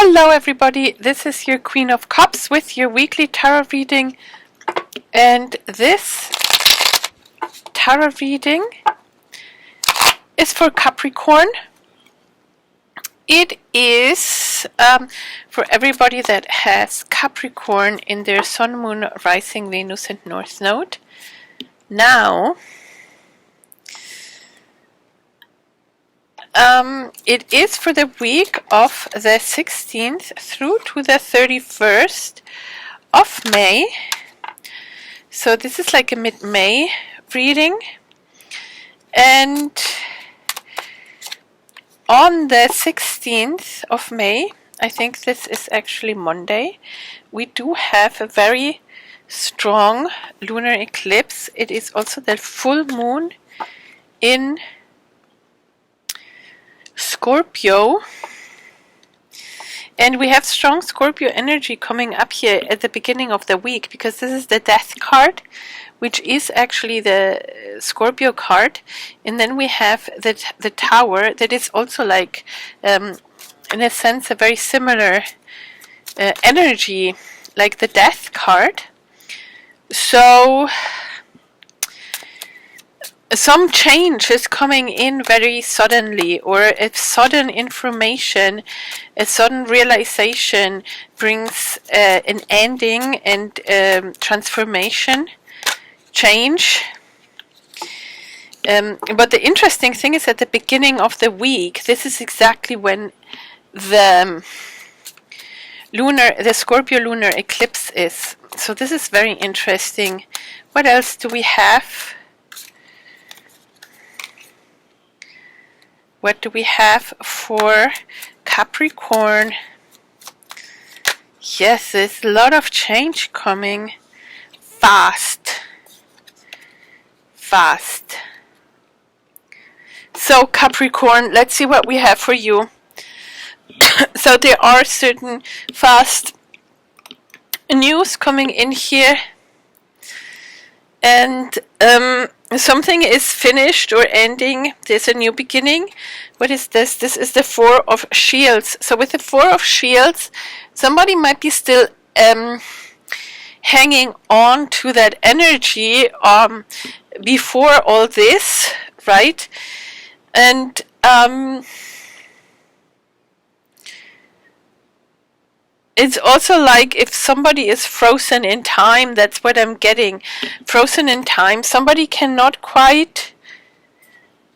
Hello everybody, this is your Queen of Cups with your weekly tarot reading, and this tarot reading is for Capricorn. It is for everybody that has Capricorn in their Sun, Moon, Rising, Venus and North Node. Now, it is for the week of the 16th through to the 31st of May. So this is like a mid-May reading. And on the 16th of May, I think this is actually Monday, we do have a very strong lunar eclipse. It is also the full moon in Scorpio, and we have strong Scorpio energy coming up here at the beginning of the week, because this is the Death card, which is actually the Scorpio card, and then we have the Tower, that is also like in a sense a very similar energy like the Death card. So some change is coming in very suddenly, or if sudden information, a sudden realization brings an ending and transformation, change. But the interesting thing is at the beginning of the week, this is exactly when the Scorpio lunar eclipse is. So this is very interesting. What else do we have? What do we have for Capricorn? Yes, there's a lot of change coming. Fast. So Capricorn, let's see what we have for you. So there are certain fast news coming in here. And something is finished or ending. There's a new beginning. What is this? This is the Four of Shields. So with the Four of Shields, somebody might be still hanging on to that energy before all this, right? And it's also like if somebody is frozen in time, that's what I'm getting. Frozen in time. Somebody cannot quite,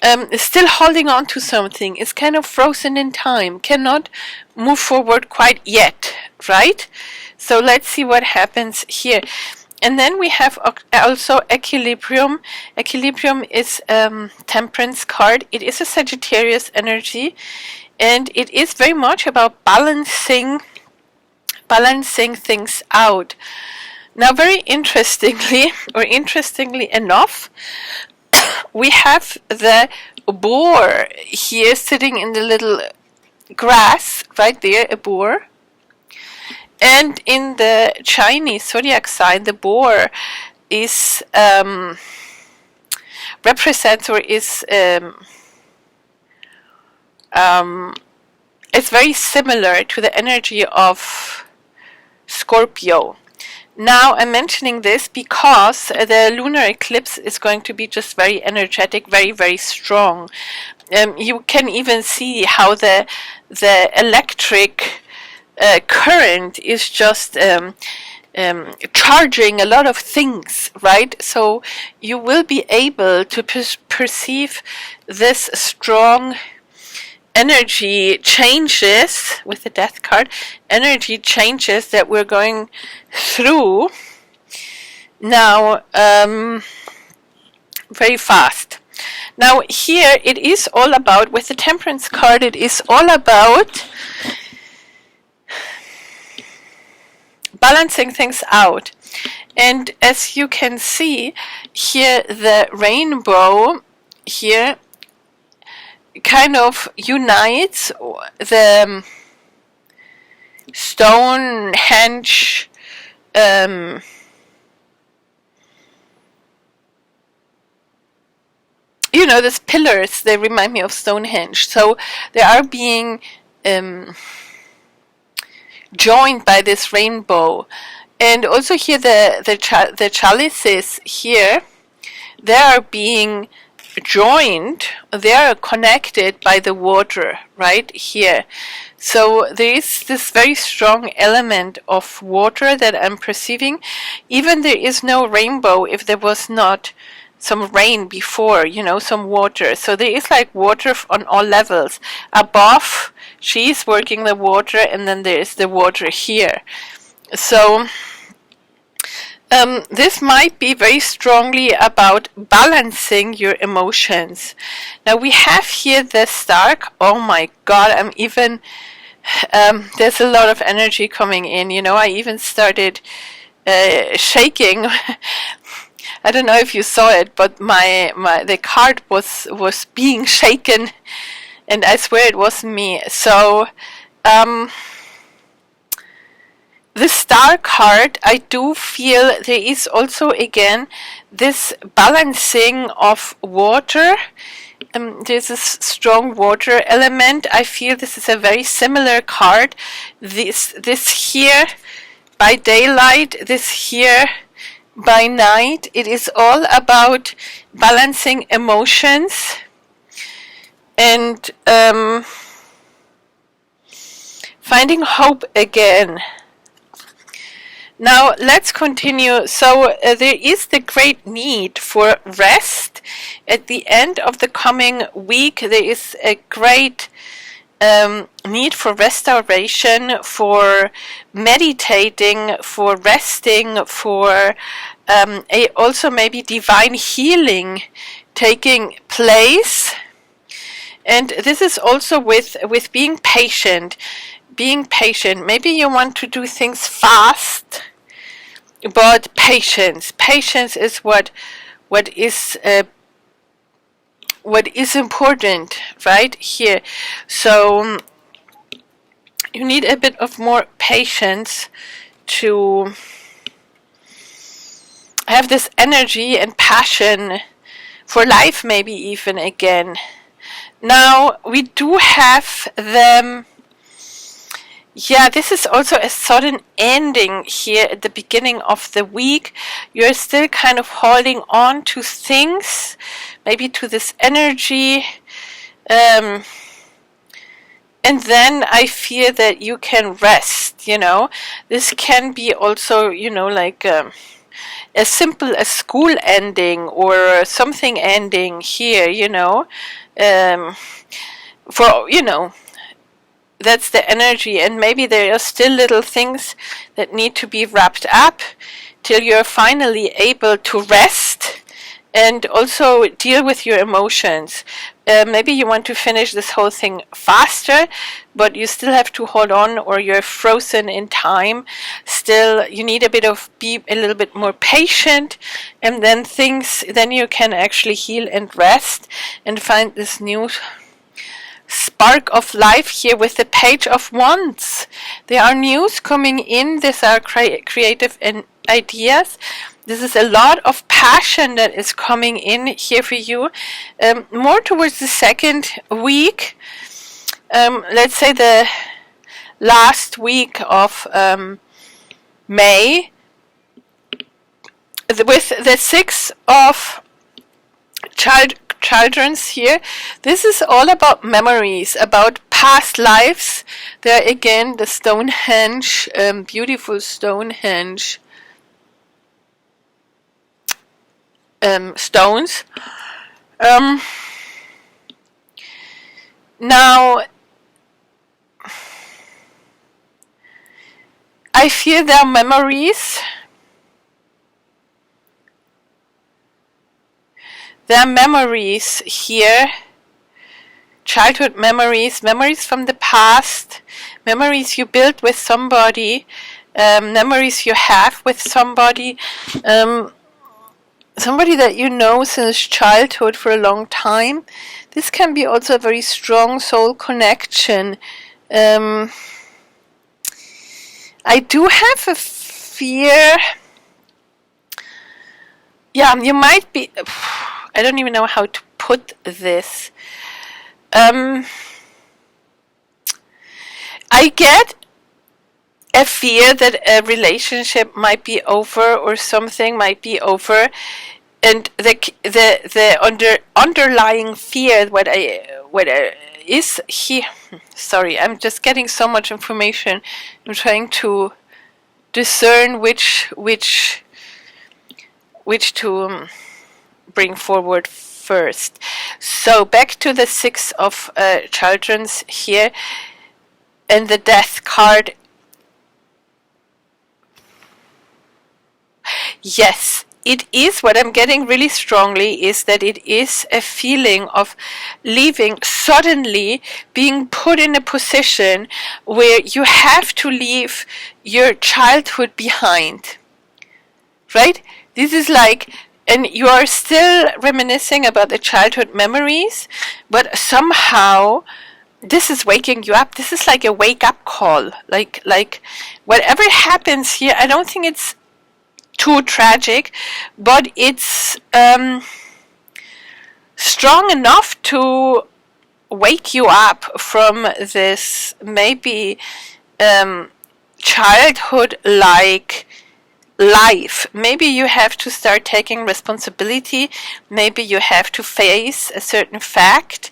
is still holding on to something. Is kind of frozen in time. Cannot move forward quite yet, right? So let's see what happens here. And then we have also Equilibrium. Equilibrium is Temperance card. It is a Sagittarius energy. And it is very much about balancing things out. Now, very interestingly, or interestingly enough, we have the boar here sitting in the little grass, right there, a boar. And in the Chinese zodiac sign, the boar is represents, or is it's very similar to the energy of Scorpio. Now I'm mentioning this because the lunar eclipse is going to be just very energetic, very, very strong. You can even see how the electric current is just charging a lot of things, right? So you will be able to perceive this strong energy changes with the Death card, energy changes that we're going through now very fast. Now here it is all about, with the Temperance card, it is all about balancing things out. And as you can see here, the rainbow here kind of unites the Stonehenge these pillars, they remind me of Stonehenge. So they are being joined by this rainbow. And also here the chalices here, they are being joined, they are connected by the water right here. So there is this very strong element of water that I'm perceiving. Even there is no rainbow if there was not some rain before, you know, some water. So there is like water on all levels. Above, she's working the water, and then there is the water here. So this might be very strongly about balancing your emotions. Now we have here the Stark. Oh my God, I'm even, there's a lot of energy coming in, you know, I even started shaking. I don't know if you saw it, but the card was being shaken, and I swear it wasn't me. So, the Star card, I do feel there is also again this balancing of water. There's a strong water element. I feel this is a very similar card. This here by daylight, this here by night. It is all about balancing emotions and finding hope again. Now let's continue. So there is the great need for rest. At the end of the coming week, there is a great need for restoration, for meditating, for resting, for also maybe divine healing taking place. And this is also with being patient. Being patient. Maybe you want to do things fast, but patience. Patience is what is important right here. So you need a bit of more patience to have this energy and passion for life, maybe even again. Now we do have them. Yeah, this is also a sudden ending here at the beginning of the week. You're still kind of holding on to things, maybe to this energy. And then I fear that you can rest, you know. This can be also, you know, like as simple as school ending or something ending here, you know. For, you know, that's the energy, and maybe there are still little things that need to be wrapped up till you're finally able to rest and also deal with your emotions. Maybe you want to finish this whole thing faster, but you still have to hold on, or you're frozen in time. Still, you need be a little bit more patient, and then you can actually heal and rest and find this new spark of life here with the Page of Wands. There are news coming in. These are creative ideas. This is a lot of passion that is coming in here for you. More towards the second week. Let's say the last week of May. With the Six of Children's here, this is all about memories, about past lives. There again the Stonehenge, beautiful Stonehenge stones. Now I feel there are memories. There are memories here, childhood memories, memories from the past, memories you built with somebody, memories you have with somebody, somebody that you know since childhood for a long time. This can be also a very strong soul connection. I do have a fear. Yeah, you might be... I don't even know how to put this. I get a fear that a relationship might be over or something might be over, and the underlying fear what is here. Sorry, I'm just getting so much information. I'm trying to discern which to bring forward first. So back to the Six of Children's here, and the Death card. Yes, it is. What I'm getting really strongly is that it is a feeling of leaving, suddenly being put in a position where you have to leave your childhood behind. Right? This is like, and you are still reminiscing about the childhood memories, but somehow this is waking you up. This is like a wake-up call. Like whatever happens here, I don't think it's too tragic, but it's strong enough to wake you up from this maybe childhood-like life. Maybe you have to start taking responsibility. Maybe you have to face a certain fact.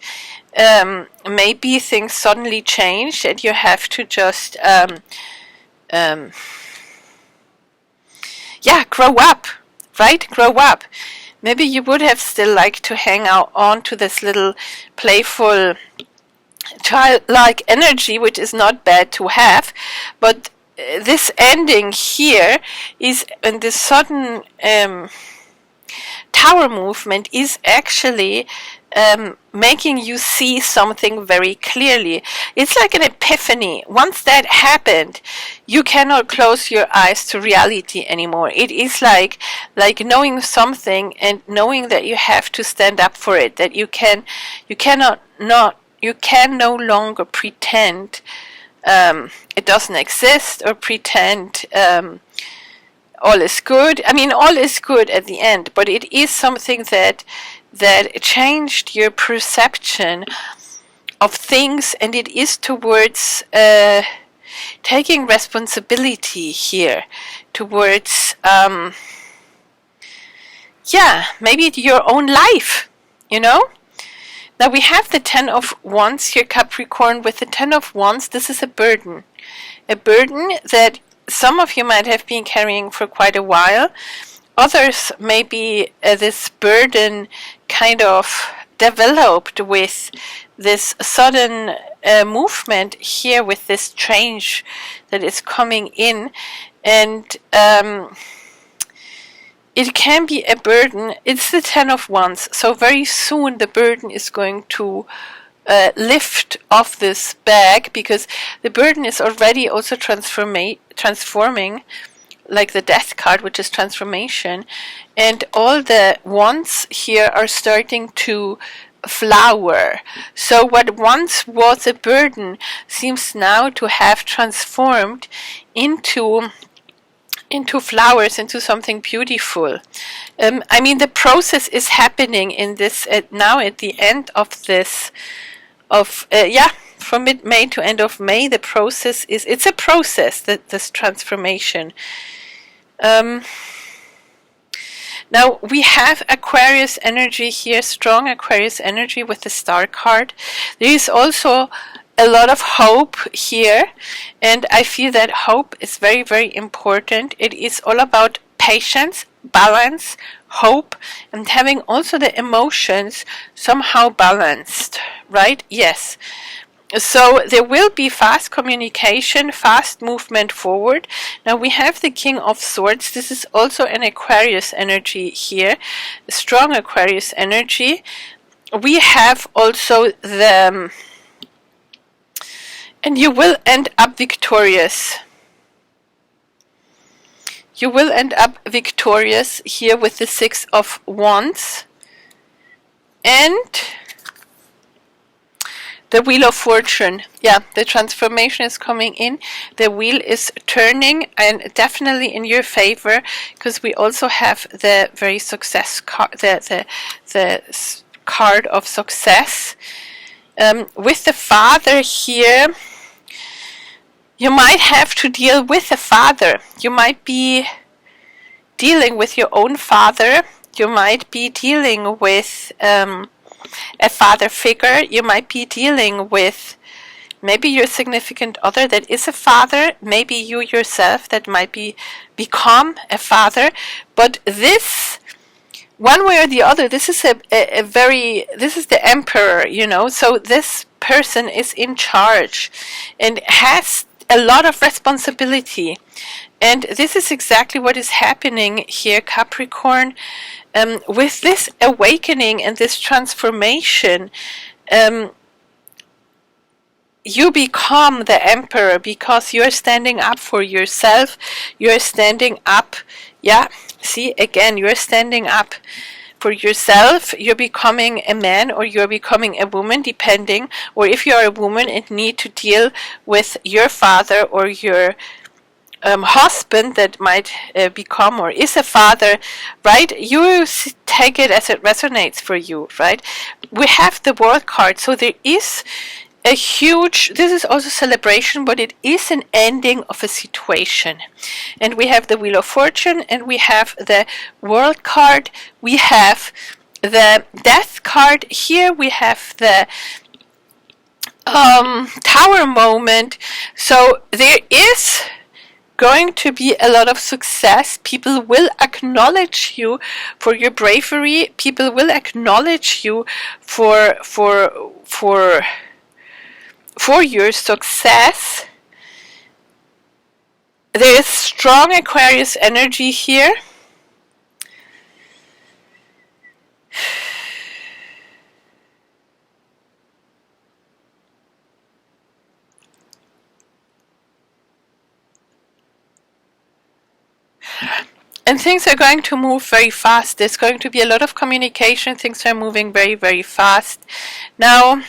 Maybe things suddenly change and you have to just grow up, right? Grow up. Maybe you would have still liked to hang out on to this little playful childlike energy, which is not bad to have, but this ending here is, and this sudden tower movement is actually making you see something very clearly. It's like an epiphany. Once that happened, you cannot close your eyes to reality anymore. It is like knowing something and knowing that you have to stand up for it, that you can no longer pretend it doesn't exist, or pretend all is good. I mean, all is good at the end, but it is something that changed your perception of things, and it is towards taking responsibility here, towards maybe your own life, you know? Now we have the Ten of Wands here, Capricorn. With the Ten of Wands, this is a burden that some of you might have been carrying for quite a while. Others, maybe this burden kind of developed with this sudden movement here, with this change that is coming in, and it can be a burden. It's the Ten of Wands, so very soon the burden is going to lift off this bag, because the burden is already also transforming, like the Death card, which is transformation, and all the wands here are starting to flower. So what once was a burden seems now to have transformed into flowers, into something beautiful. I mean, the process is happening in this now at the end of this, from mid-May to end of May. The process is, it's a process, that this transformation. Now we have Aquarius energy here, strong Aquarius energy with the Star card. There is also a lot of hope here, and I feel that hope is very, very important. It is all about patience, balance, hope, and having also the emotions somehow balanced, right? Yes. So there will be fast communication, fast movement forward. Now we have the King of Swords. This is also an Aquarius energy here, strong Aquarius energy. We have also the, and you will end up victorious. You will end up victorious here with the Six of Wands. And the Wheel of Fortune. Yeah, the transformation is coming in. The wheel is turning, and definitely in your favor, because we also have the very success card, the card of success. With the Father here, You might have to deal with a father. You might be dealing with your own father. You might be dealing with a father figure. You might be dealing with maybe your significant other that is a father. Maybe you yourself that might become a father. But this, one way or the other, this is this is the emperor, you know. So this person is in charge and has a lot of responsibility. And this is exactly what is happening here, Capricorn. With this awakening and this transformation, you become the emperor because you're standing up for yourself. You're standing up, yeah, see, again, you're standing up for yourself. You're becoming a man or you're becoming a woman, depending, or if you're a woman and need to deal with your father or your husband that might become or is a father, right? You take it as it resonates for you, right? We have the World card, so there is a huge, this is also celebration, but it is an ending of a situation. And we have the Wheel of Fortune, and we have the World card, we have the Death card, here we have the Tower moment. So there is going to be a lot of success. People will acknowledge you for your bravery. People will acknowledge you for your success. There is strong Aquarius energy here. And things are going to move very fast. There's going to be a lot of communication. Things are moving very, very fast. Now,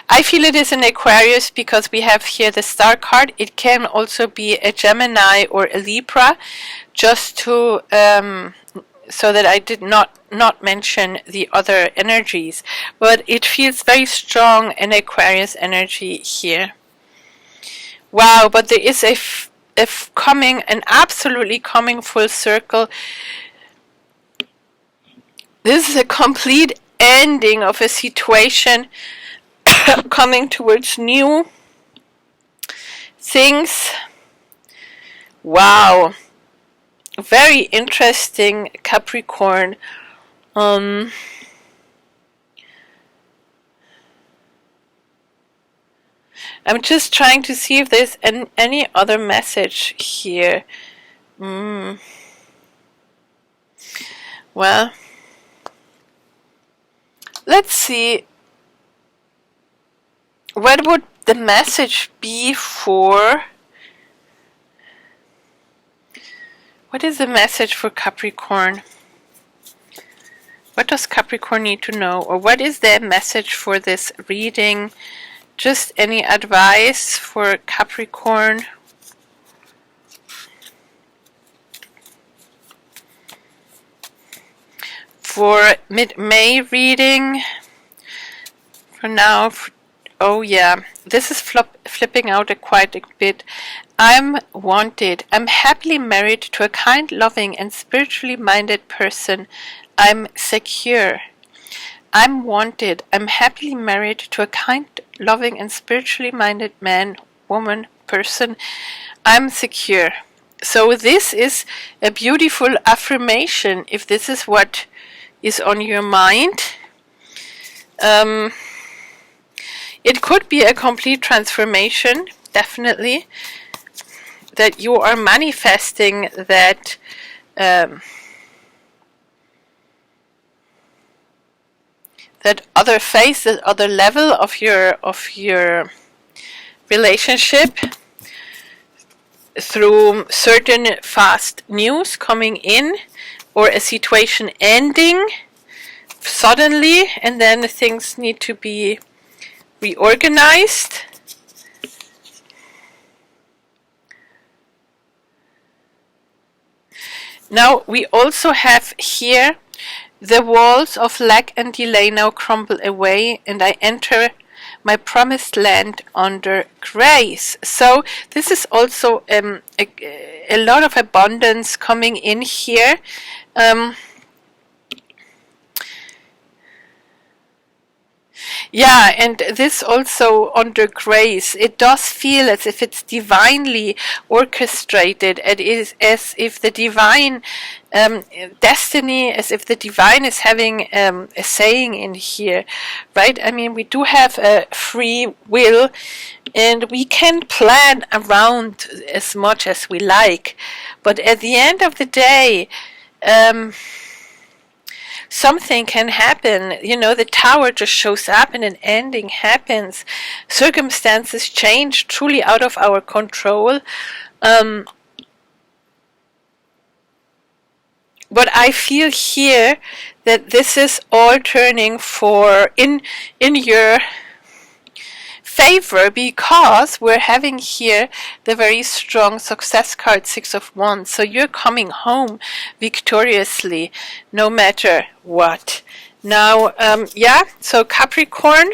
I feel it is an Aquarius because we have here the Star card. It can also be a Gemini or a Libra, just to so that I did not mention the other energies. But it feels very strong an Aquarius energy here. Wow, but there is an absolutely coming full circle. This is a complete ending of a situation, coming towards new things. Wow, very interesting, Capricorn. I'm just trying to see if there's any other message here. Well, let's see. What would the message be for? What is the message for Capricorn? What does Capricorn need to know? Or what is the message for this reading? Just any advice for Capricorn? For mid-May reading? For now, oh yeah, this is flipping out quite a bit. I'm wanted. I'm happily married to a kind, loving, and spiritually minded person. I'm secure. I'm wanted. I'm happily married to a kind, loving, and spiritually minded man, woman, person. I'm secure. So this is a beautiful affirmation, if this is what is on your mind. It could be a complete transformation, definitely, that you are manifesting that that other phase, that other level of your relationship through certain fast news coming in, or a situation ending suddenly, and then things need to be reorganized. Now we also have here the walls of lack and delay now crumble away, and I enter my promised land under grace. So this is also a lot of abundance coming in here. Yeah, and this also under grace. It does feel as if it's divinely orchestrated. It is as if the divine destiny, as if the divine is having a saying in here, right? I mean, we do have a free will, and we can plan around as much as we like. But at the end of the day, something can happen. You know, the Tower just shows up and an ending happens. Circumstances change truly out of our control. But I feel here that this is all turning for in your favor, because we're having here the very strong success card, 6 of Wands. So you're coming home victoriously no matter what. Now, yeah, so Capricorn,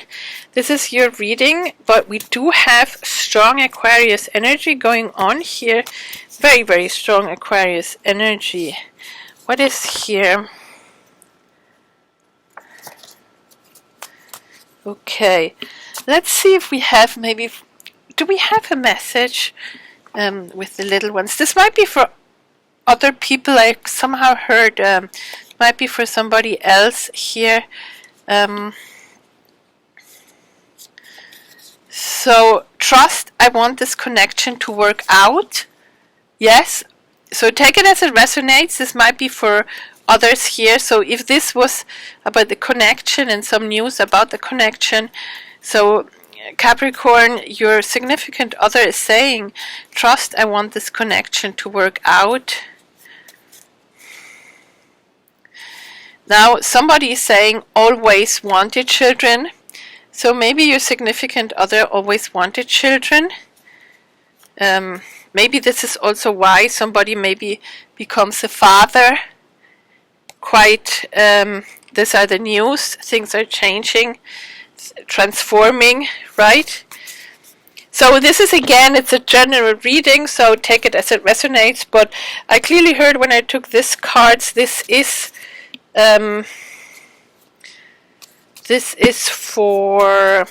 this is your reading, but we do have strong Aquarius energy going on here. Very, very strong Aquarius energy. What is here? Okay. Let's see if we have maybe, do we have a message with the little ones? This might be for other people. I somehow heard might be for somebody else here. So trust, I want this connection to work out. Yes. So take it as it resonates. This might be for others here. So if this was about the connection and some news about the connection, so Capricorn, your significant other is saying, trust, I want this connection to work out. Now, somebody is saying, always wanted children. So maybe your significant other always wanted children. Maybe this is also why somebody maybe becomes a father. Quite, these are the news. Things are changing, transforming, right? So this is, again, it's a general reading, so take it as it resonates. But I clearly heard when I took this cards, this is for,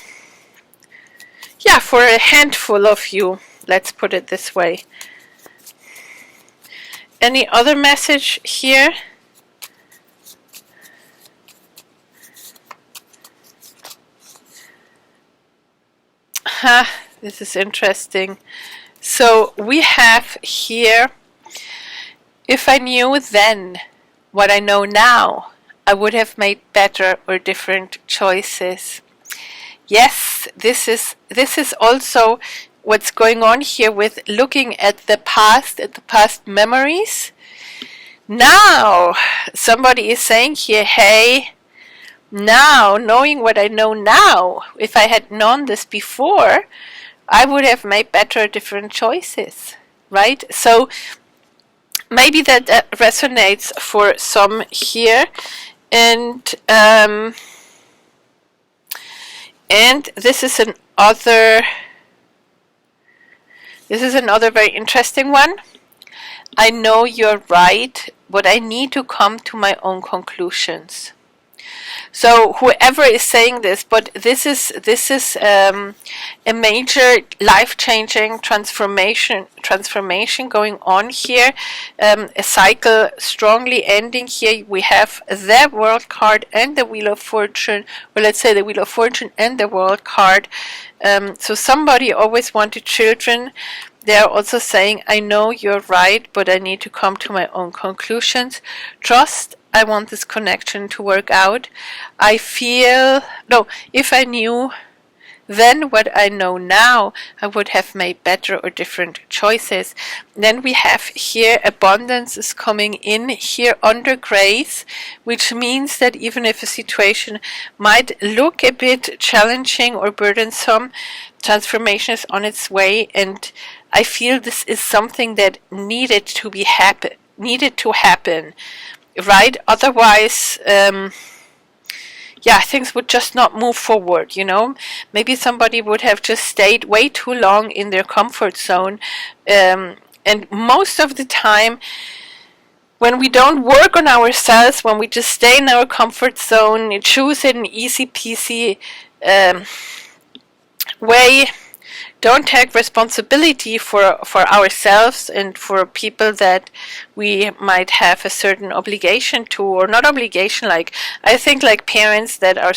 yeah, for a handful of you. Let's put it this way. Any other message here? This is interesting. So we have here, if I knew then what I know now, I would have made better or different choices. Yes, this is also what's going on here with looking at the past memories. Now, somebody is saying here, hey, now, knowing what I know now, if I had known this before, I would have made better, different choices, right? So maybe that resonates for some here, and this is another very interesting one. I know you're right, but I need to come to my own conclusions. So whoever is saying this, but this is a major life-changing transformation going on here. A cycle strongly ending here. We have the World card and the Wheel of Fortune, or let's say the Wheel of Fortune and the World card. So somebody always wanted children. They are also saying, I know you're right, but I need to come to my own conclusions. Trust, I want this connection to work out. I feel, no, if I knew then what I know now, I would have made better or different choices. Then we have here abundance is coming in here under grace, which means that even if a situation might look a bit challenging or burdensome, transformation is on its way, and I feel this is something that needed to happen, right? Otherwise, yeah, things would just not move forward, you know. Maybe somebody would have just stayed way too long in their comfort zone. And most of the time, when we don't work on ourselves, when we just stay in our comfort zone, choose an easy peasy way, don't take responsibility for ourselves and for people that we might have a certain obligation to, or not obligation, like I think like parents that are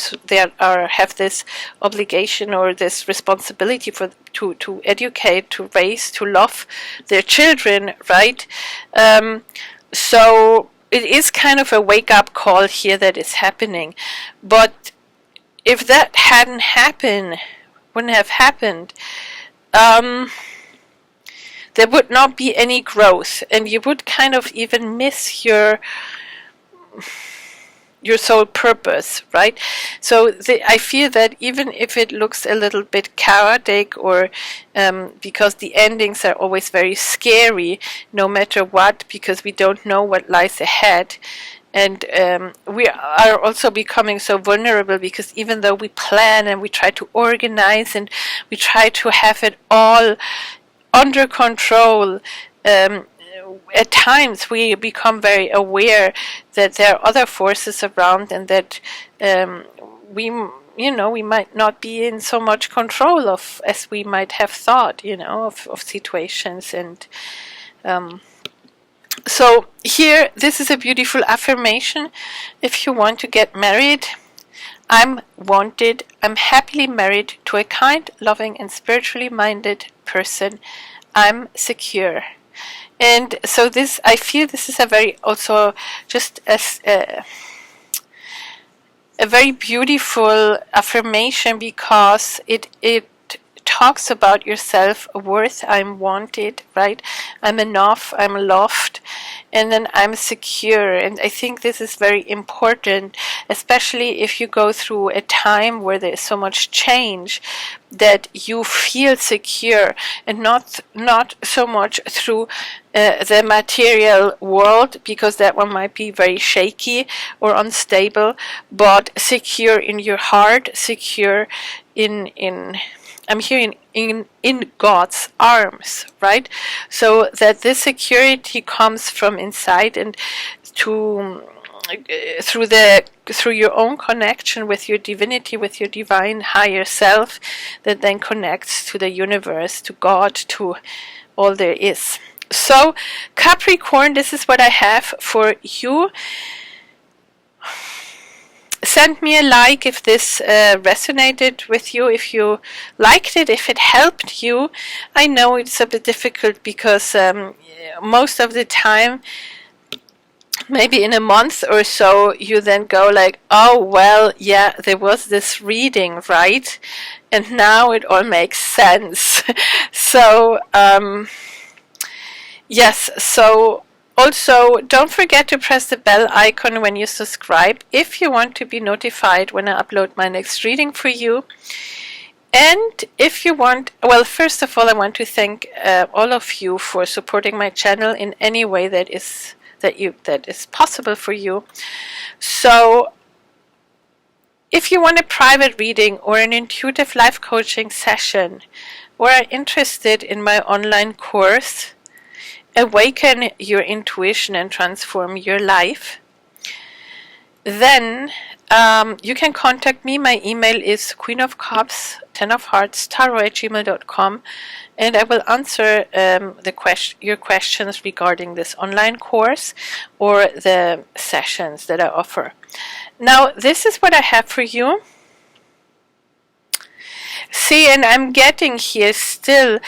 have this obligation or this responsibility for to educate, to raise, to love their children, right? So it is kind of a wake-up call here that is happening. But if that wouldn't have happened, there would not be any growth, and you would kind of even miss your sole purpose, right? So I feel that even if it looks a little bit chaotic, or because the endings are always very scary, no matter what, because we don't know what lies ahead. And we are also becoming so vulnerable, because even though we plan and we try to organize and we try to have it all under control, at times we become very aware that there are other forces around, and that we might not be in so much control of as we might have thought, of situations. And so here, this is a beautiful affirmation. If you want to get married: I'm wanted, I'm happily married to a kind, loving, and spiritually minded person. I'm secure. And so this, I feel this is a very, also just as a very beautiful affirmation, because it talks about your self-worth. I'm wanted, right? I'm enough, I'm loved, and then I'm secure. And I think this is very important, especially if you go through a time where there's so much change, that you feel secure, and not so much through the material world, because that one might be very shaky or unstable, but secure in your heart, secure in I'm here in God's arms, right? So that this security comes from inside, and through your own connection with your divinity, with your divine higher self, that then connects to the universe, to God, to all there is. So Capricorn, this is what I have for you. Send me a like if this resonated with you, if you liked it, if it helped you. I know it's a bit difficult, because most of the time, maybe in a month or so, you then go like, oh, well, yeah, there was this reading, right? And now it all makes sense. So, yes, so also, don't forget to press the bell icon when you subscribe if you want to be notified when I upload my next reading for you. And if you want, well, first of all, I want to thank all of you for supporting my channel in any way that is possible for you. So, if you want a private reading or an intuitive life coaching session, or are interested in my online course, Awaken Your Intuition and Transform Your Life, then you can contact me. My email is queenofcups10ofhearts@gmail.com, and I will answer your questions regarding this online course or the sessions that I offer. Now, this is what I have for you. See, and I'm getting here still,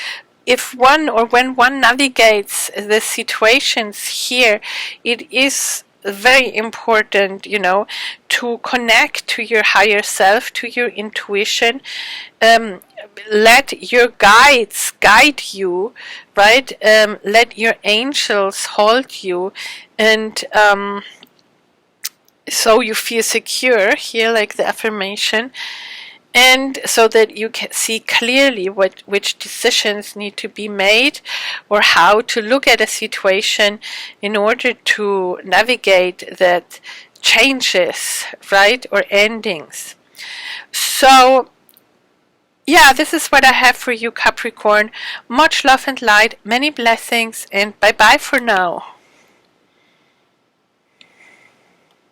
when one navigates the situations here, it is very important, to connect to your higher self, to your intuition. Let your guides guide you, right? Let your angels hold you, and so you feel secure here, like the affirmation. And so that you can see clearly which decisions need to be made, or how to look at a situation in order to navigate that changes, right, or endings. So yeah, this is what I have for you, Capricorn. Much love and light, many blessings, and bye bye for now.